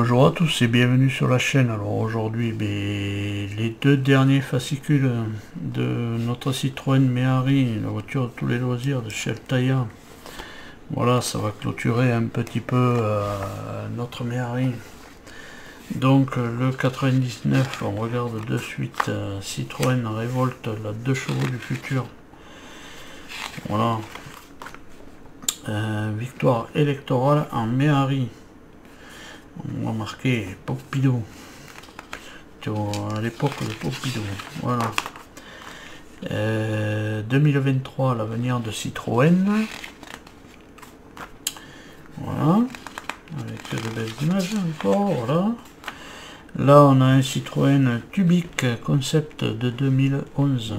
Bonjour à tous et bienvenue sur la chaîne. Alors aujourd'hui, les deux derniers fascicules de notre Citroën Méhari, la voiture de tous les loisirs de chez Altaïa. Voilà, ça va clôturer un petit peu notre Méhari. Donc le 99, on regarde de suite Citroën Révolte, la 2 chevaux du futur. Voilà. Victoire électorale en Méhari. On va marquer Pompidou. À l'époque de Pompidou. Voilà. 2023, l'avenir de Citroën. Voilà. Avec de belles images encore. Voilà. Là, on a un Citroën Tubic concept de 2011.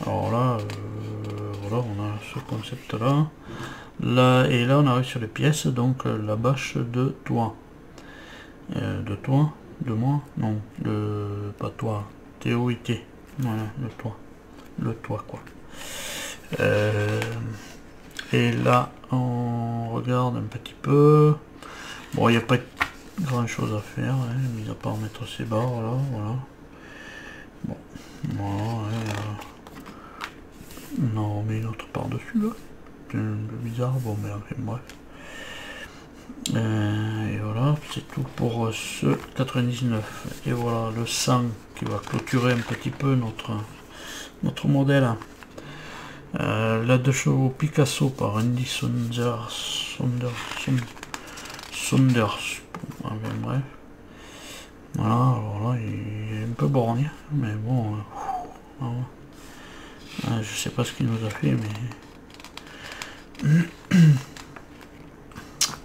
Alors là, voilà, on a ce concept là. Et là, on arrive sur les pièces, donc la bâche de toit. De moi, non, pas toi, TOIT, voilà, le toit quoi. Et là, on regarde un petit peu, bon, il n'y a pas grand chose à faire, hein, mis à part mettre ces barres là, voilà. Bon, voilà, on met une autre par dessus là, c'est un peu bizarre, bon, mais enfin, bref. Et voilà, c'est tout pour ce 99. Et voilà le 100 qui va clôturer un petit peu notre modèle. La 2 chevaux Picasso par Andy Saunders. Enfin, bref. Voilà, alors là, il est un peu borgne, mais bon. Je sais pas ce qu'il nous a fait, mais.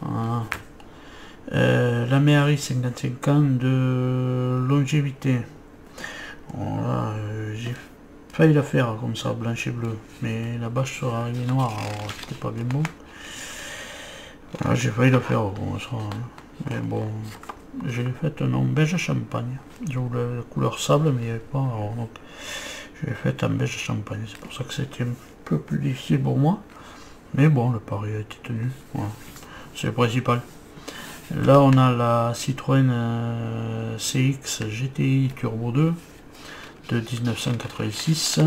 Voilà. La Méhari 55 ans de longévité. Voilà, j'ai failli la faire comme ça, blanche et bleu, mais la bâche sera arrivée noire, alors c'était pas bien bon. Voilà, j'ai failli la faire comme ça, hein. Mais bon, je l'ai faite en beige champagne. Je voulais la couleur sable, mais il n'y avait pas, alors donc je l'ai faite en beige champagne. C'est pour ça que c'était un peu plus difficile pour moi, mais bon, le pari a été tenu. Voilà. C'est le principal. Là, on a la Citroën CX GTI Turbo 2 de 1986.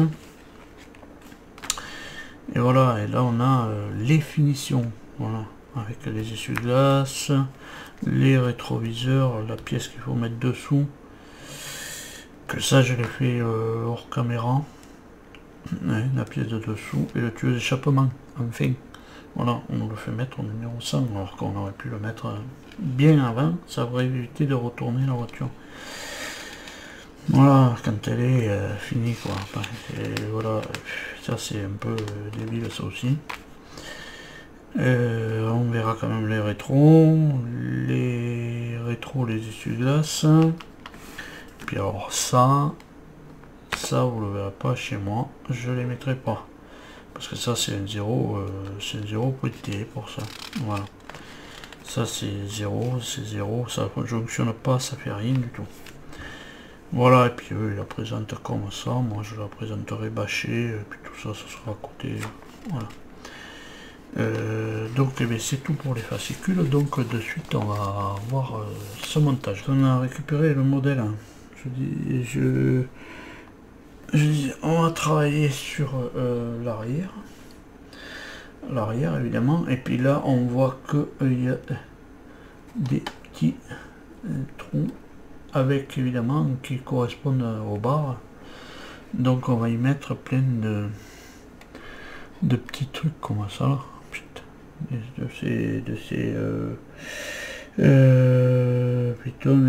Et voilà, et là on a les finitions. Voilà, avec les essuie-glaces, les rétroviseurs, la pièce qu'il faut mettre dessous. Que ça, je l'ai fait hors caméra. Ouais, la pièce de dessous et le tuyau d'échappement. Enfin. Voilà, on le fait mettre au numéro 100, alors qu'on aurait pu le mettre bien avant, ça aurait évité de retourner la voiture. Voilà, quand elle est finie, quoi. Enfin, voilà, ça c'est un peu débile, ça aussi. On verra quand même les rétros, les essuie-glaces. Puis alors ça vous le verrez pas chez moi, je les mettrai pas. Parce que ça c'est un 0, pointé pour ça. Voilà. Ça c'est 0, ça ne fonctionne pas, ça fait rien du tout. Voilà, et puis eux ils la présentent comme ça, moi je la présenterai bâchée, et puis tout ça, ça sera à côté. Voilà. Donc c'est tout pour les fascicules, donc de suite on va voir ce montage. On a récupéré le modèle, hein. On va travailler sur l'arrière évidemment, et puis là on voit que il y a des petits trous avec évidemment qui correspondent aux barres, donc on va y mettre plein de petits trucs comme ça. Putain, de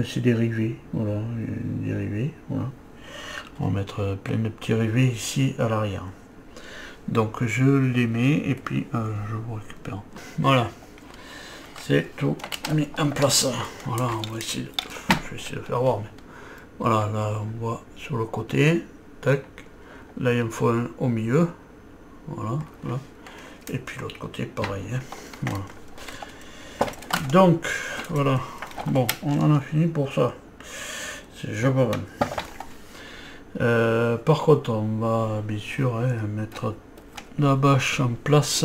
ces dérivés, voilà, dérivés, voilà. On va mettre plein de petits rivets ici à l'arrière. Donc je les mets et puis je vous récupère. Voilà. C'est tout mis en place. Voilà, on va essayer je vais essayer de faire voir. Mais voilà, là on voit sur le côté. Tac. Là il en faut un au milieu. Voilà, là. Et puis l'autre côté pareil. Hein. Voilà. Donc voilà. Bon, on en a fini pour ça. C'est je pas mal. Par contre on va bien sûr mettre la bâche en place,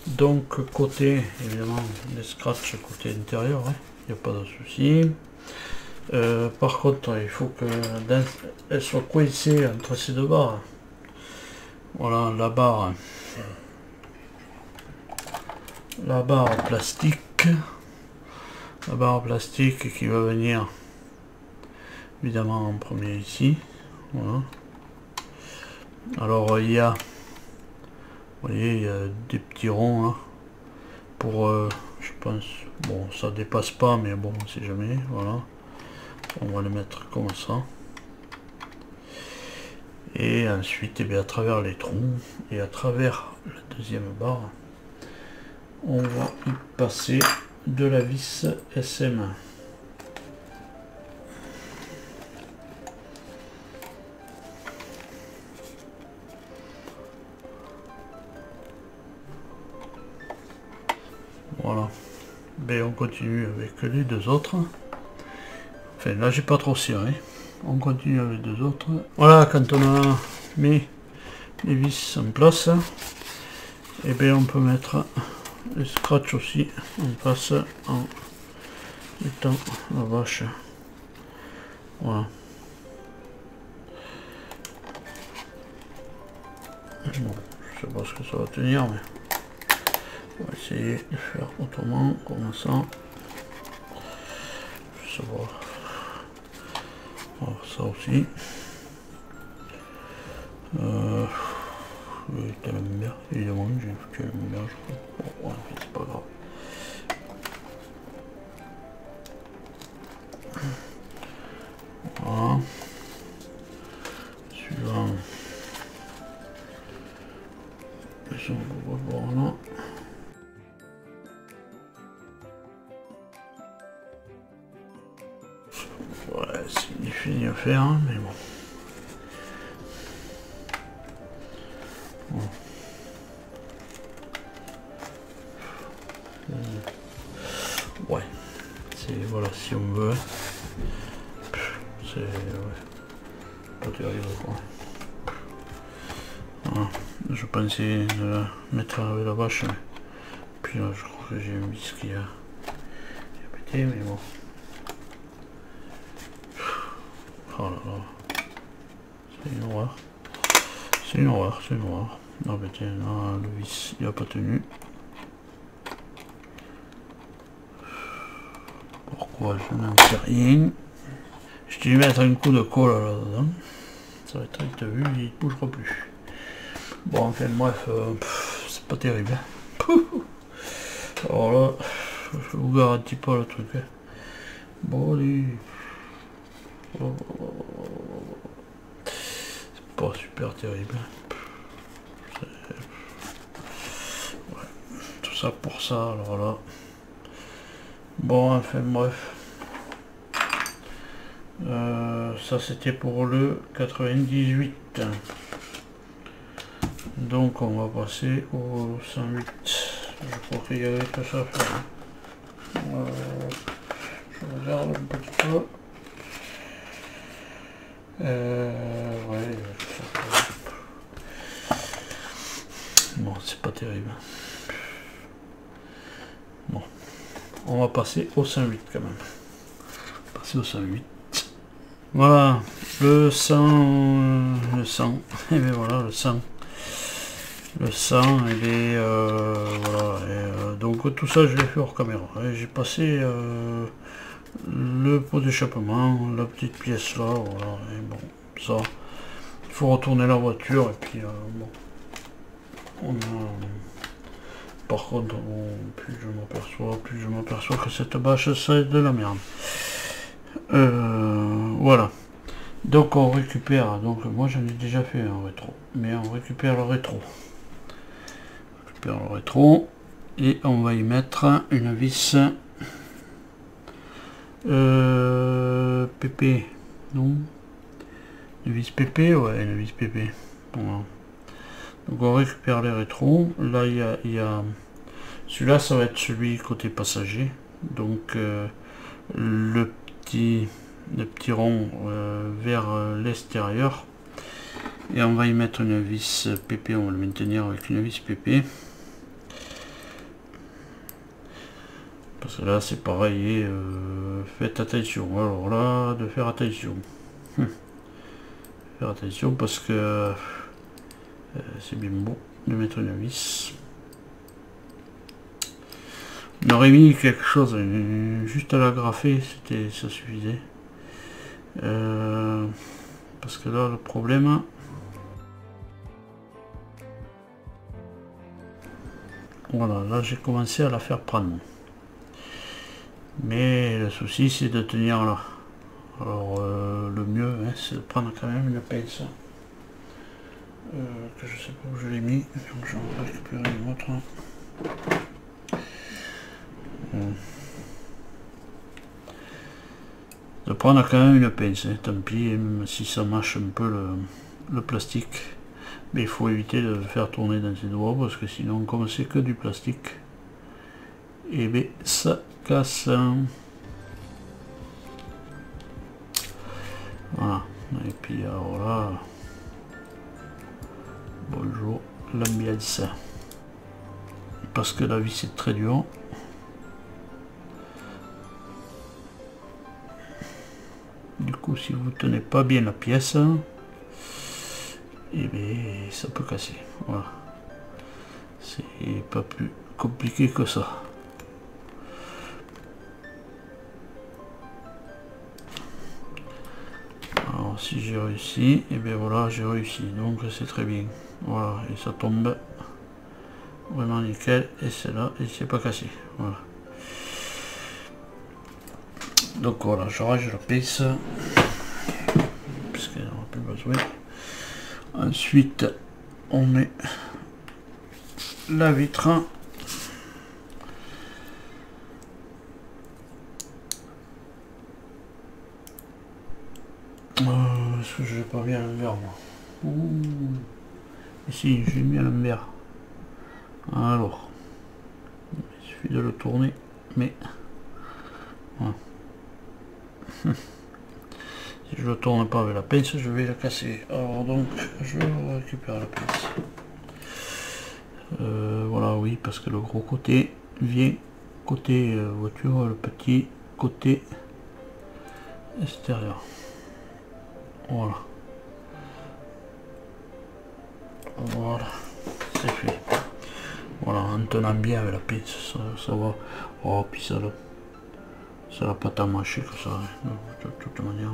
donc côté évidemment des scratchs côté intérieur, hein. il n'y a pas de souci. Par contre, il faut qu'elle soit coincée entre ces deux barres. Voilà la barre plastique. La barre plastique qui va venir évidemment en premier ici. Voilà. Alors il y a, vous voyez, il y a des petits ronds hein, pour, je pense, bon ça dépasse pas, mais bon, on sait jamais. Voilà, on va le mettre comme ça. Et ensuite, et bien, à travers les trous et à travers la deuxième barre, on va y passer de la vis SM. Voilà. Ben, on continue avec les deux autres. Enfin, là, j'ai pas trop serré. On continue avec les deux autres. Voilà, quand on a mis les vis en place, et bien, on peut mettre les scratch aussi en place en mettant la vache. Voilà. Bon, je sais pas ce que ça va tenir, mais on va essayer de faire autrement, comme ça. Je sais pas. Alors, ça aussi. Tu l'aimes bien, évidemment, j'ai vu que tu l'aimes bien, je crois. Bon, ouais, c'est pas grave. Voilà. Suivant. Si on va voir là. Ouais, c'est difficile à faire, hein, mais bon. Ouais, c'est voilà, si on veut, c'est ouais, pas terrible quoi. Voilà. Je pensais de la mettre avec la vache, mais puis là je crois que j'ai un vis qui a pété, mais bon. Oh là là, c'est une horreur, c'est une horreur, c'est une horreur. Non mais tiens, là, le vis il a pas tenu. Pourquoi je n'en sais rien. Je vais lui mettre un coup de colle là-dedans. Ça va être vite vu, il ne bougera plus. Bon, enfin bref, c'est pas terrible. Alors là, je vous garantis pas le truc. Hein. Bon, allez. C'est pas super terrible. Ouais. Tout ça pour ça, alors là. Bon, enfin bref. Ça c'était pour le 98. Donc on va passer au 108. Je crois qu'il y avait que ça à faire. Je regarde un petit peu. Ouais. Bon, c'est pas terrible. Bon. On va passer au 108 quand même. Passer au 108. Voilà, le sang, et bien voilà, le sang, il est, voilà, et, donc tout ça je l'ai fait hors caméra, j'ai passé le pot d'échappement, la petite pièce là, voilà, et bon, ça, il faut retourner la voiture, et puis, bon, on a, par contre, bon, plus je m'aperçois que cette bâche, c'est de la merde. Voilà. Donc on récupère, donc moi j'en ai déjà fait un rétro, mais on récupère le rétro. Et on va y mettre une vis PP, non, une vis PP, ouais, une vis PP. Voilà. Donc on récupère les rétros. Là il y a celui-là, ça va être celui côté passager, donc le petit rond vers l'extérieur, et on va y mettre une vis PP, on va le maintenir avec une vis PP Parce que là c'est pareil, et faites attention. Alors là, de faire attention. Faire attention parce que c'est bien beau de mettre une vis. On aurait mis quelque chose juste à l'agrafer, ça suffisait. Parce que là le problème, voilà, là j'ai commencé à la faire prendre. Mais le souci c'est de tenir là. Alors le mieux hein, c'est de prendre quand même une pince. Que je sais pas où je l'ai mis, donc je vais récupérer une autre. De prendre quand même une pince, hein, tant pis, même si ça mâche un peu le plastique. Mais il faut éviter de le faire tourner dans ses doigts parce que sinon, comme c'est que du plastique, et bien ça casse. Voilà, et puis alors là, bonjour l'ambiance. Parce que la vis est très dure. Du coup, si vous tenez pas bien la pièce, et bien ça peut casser. Voilà, c'est pas plus compliqué que ça. Alors si j'ai réussi, et bien voilà, j'ai réussi, donc c'est très bien. Voilà, et ça tombe vraiment nickel, et c'est là, et c'est pas cassé. Voilà. Donc voilà, je range la pince puisqu'elle n'aura plus besoin. Ensuite, on met la vitre. Est-ce que je l'ai pas mis à l'envers moi? Ici, j'ai mis à l'envers. Alors, il suffit de le tourner, mais voilà. Si je le tourne pas avec la pince, je vais la casser. Alors donc, je récupère la pince. Voilà, oui, parce que le gros côté vient côté voiture, le petit côté extérieur. Voilà. Voilà, c'est fait. Voilà, en tenant bien avec la pince, ça va. Oh, puis ça l'a pas tant mâché que ça, hein, de toute manière.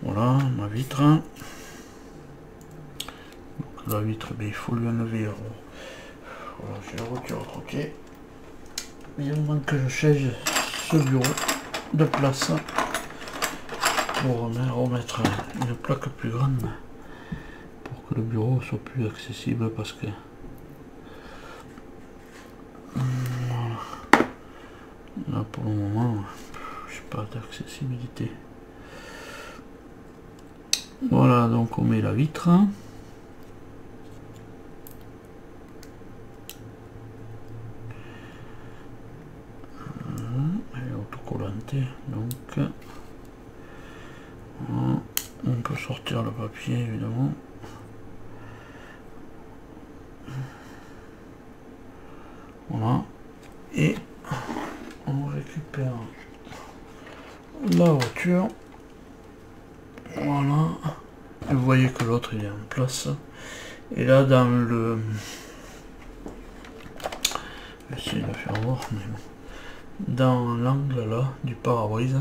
Voilà, ma vitre. Donc, la vitre, ben, il faut lui enlever. Voilà, j'ai la voiture à côté. Il manque que je change ce bureau de place pour remettre une plaque plus grande pour que le bureau soit plus accessible parce que voilà. Là pour le moment je n'ai pas d'accessibilité. Voilà, donc on met la vitre. Elle est autocollante, donc on peut sortir le papier évidemment. Voilà, et on récupère la voiture. Voilà, et vous voyez que l'autre il est en place. Et là dans le, je vais essayer de faire voir, mais bon. Dans l'angle là du pare-brise,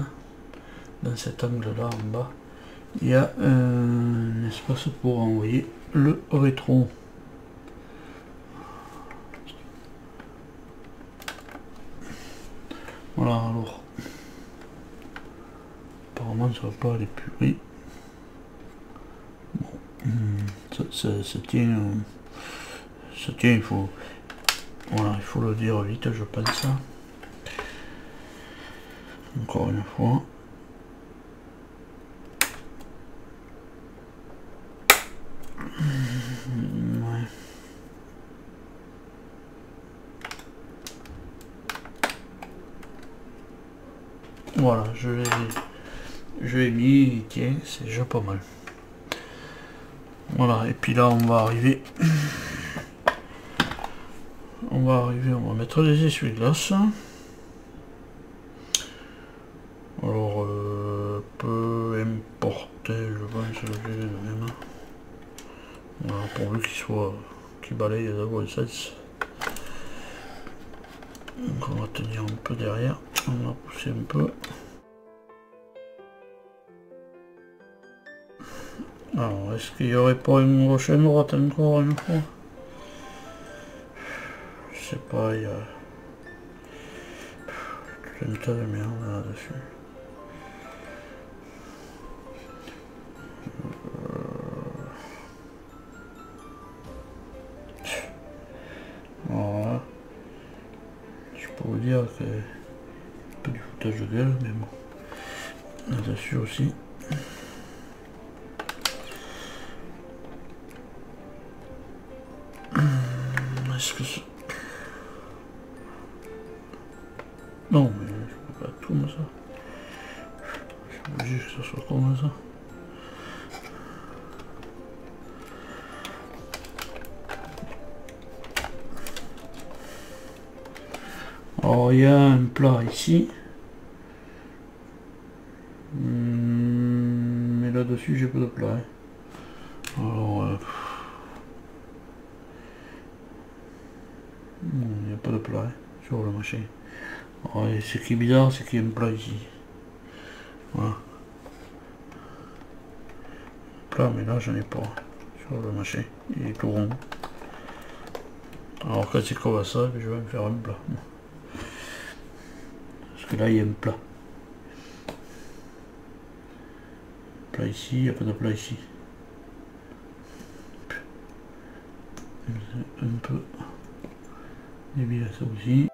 dans cet angle là en bas, il y a un espace pour envoyer le rétro. Voilà, alors apparemment ça va pas aller plus vite. Bon, ça tient, il faut, voilà, il faut le dire vite, je pense. Encore une fois. Ouais. Voilà, je l'ai mis, il tient, c'est déjà pas mal. Voilà, et puis là on va arriver. On va mettre les essuie-glaces. soit qui balaye dans le bon sens. Donc on va tenir un peu derrière, on va pousser un peu. Alors est-ce qu'il n'y aurait pas une prochaine droite encore une fois? Je sais pas, il y a tout un tas de merde là-dessus. Voilà. Je peux vous dire que un peu du foutage de gueule, mais bon. Là-dessus aussi. Est-ce que ça... Non, mais je peux pas tout comme ça. Je suis obligé que ça soit comme ça. Alors il y a un plat ici. Mais là-dessus j'ai pas de plat. Alors il n'y a pas de plat sur le machin. Alors, ce qui est bizarre, c'est qu'il y a un plat ici. Voilà. Plat, mais là j'en ai pas. Sur le machin. Il est tout rond. Alors quand c'est comme ça, je vais me faire un plat. Parce que là il y a un plat. Plat ici, il n'y a pas de plat ici. Un peu débile ça aussi.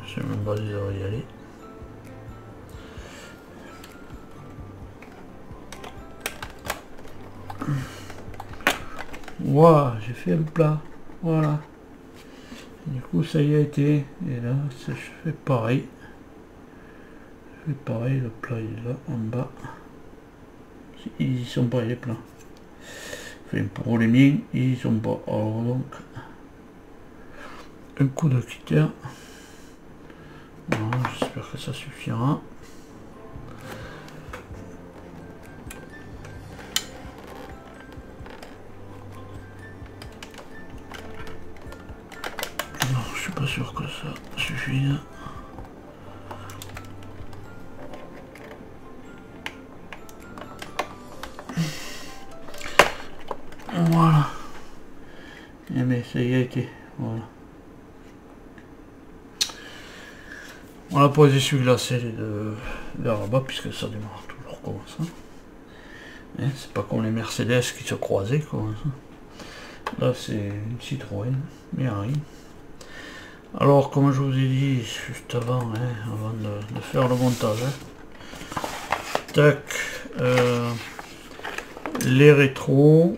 Je sais même pas si ça va y aller. Voilà, j'ai fait un plat. Voilà. Du coup ça y a été. Et là je fais pareil. Je fais pareil, le plat il est là en bas. Ils y sont pas les plats. Enfin, pour les miens, ils y sont pas. Alors donc un coup de cutter. Voilà, j'espère que ça suffira. Non, je suis pas sûr que ça suffise. Voilà. Et mais ça y a été. Voilà. Voilà pour les essuie-glaces de vers là-bas, puisque ça démarre toujours comme ça. C'est pas comme les Mercedes qui se croisaient comme ça. Là c'est une Citroën, mais rien. Alors comme je vous ai dit juste avant, avant de faire le montage, tac, les rétros,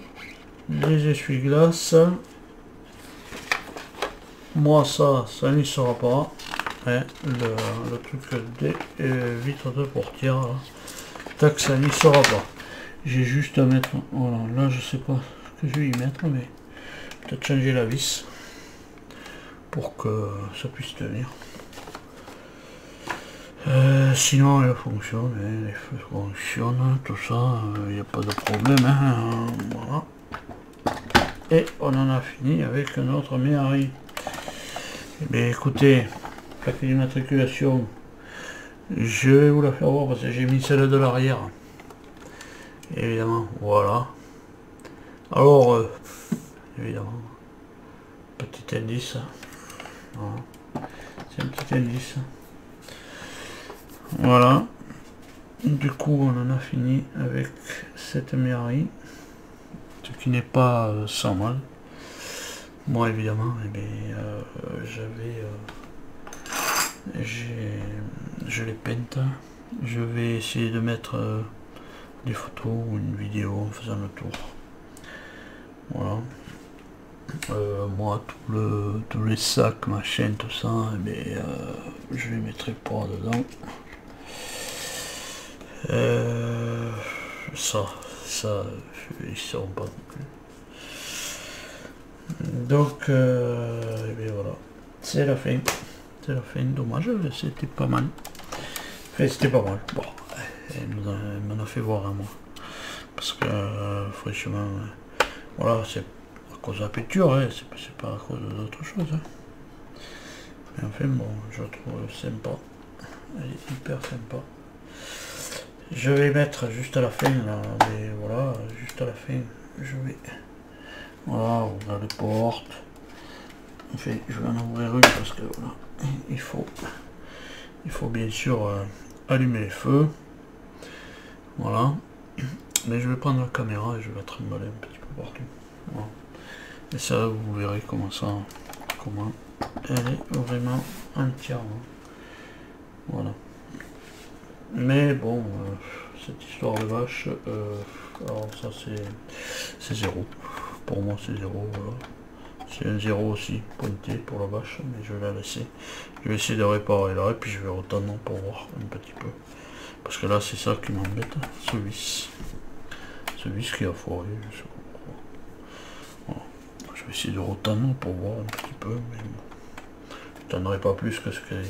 les essuie-glaces. Moi ça n'y sera pas. Le truc des vitres de portière là. Tac, ça n'y sera pas. J'ai juste à mettre, voilà, là je sais pas ce que je vais y mettre, mais peut-être changer la vis pour que ça puisse tenir. Sinon elle fonctionne, les feux fonctionnent, tout ça, il n'y a pas de problème, voilà. Et on en a fini avec notre Méhari. Eh bien écoutez, plaque d'immatriculation, je vais vous la faire voir parce que j'ai mis celle de l'arrière. Évidemment, voilà. Alors, évidemment, petit indice. Voilà. C'est un petit indice. Voilà. Du coup, on en a fini avec cette Méhari. Ce qui n'est pas sans mal. Moi, évidemment, eh bien, je l'ai peinte. Je vais essayer de mettre des photos ou une vidéo en faisant le tour. Voilà. Moi, tous les sacs, machin, tout ça, eh bien, je les mettrai pas dedans. Ça, ils seront pas non plus. Donc, eh bien voilà, c'est la fin. C'est la fin, dommage, c'était pas mal. Enfin, c'était pas mal. Bon, elle m'en a fait voir à moi. parce que franchement, voilà, c'est à cause de la peinture, hein, c'est pas à cause d'autre chose. Hein. Mais enfin bon, je trouve sympa, elle est hyper sympa. Je vais mettre juste à la fin là, mais voilà, juste à la fin, je vais, voilà, ouvrir les portes. Enfin, je vais en ouvrir une parce que voilà, il faut bien sûr allumer les feux. Voilà. Mais je vais prendre la caméra et je vais la trimballer un petit peu partout. Voilà. Et ça, vous verrez comment elle est vraiment entière. Voilà. Mais bon, cette histoire de vache, alors ça c'est 0. Pour moi c'est 0. Voilà. C'est un 0 aussi, pointé pour la vache, mais je vais la laisser. Je vais essayer de réparer là, et puis je vais retendre pour voir un petit peu. Parce que là, c'est ça qui m'embête, ce vis. Ce vis qui a foiré, je sais pas pourquoi. Voilà. Je vais essayer de retendre pour voir un petit peu, mais bon. Je ne tendrai pas plus que ce qu'il y a.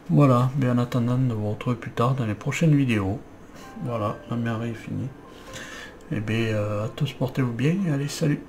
Voilà, mais en attendant de vous retrouver plus tard dans les prochaines vidéos. Voilà, la mer est finie. Et bien, à tous portez-vous bien et allez, salut!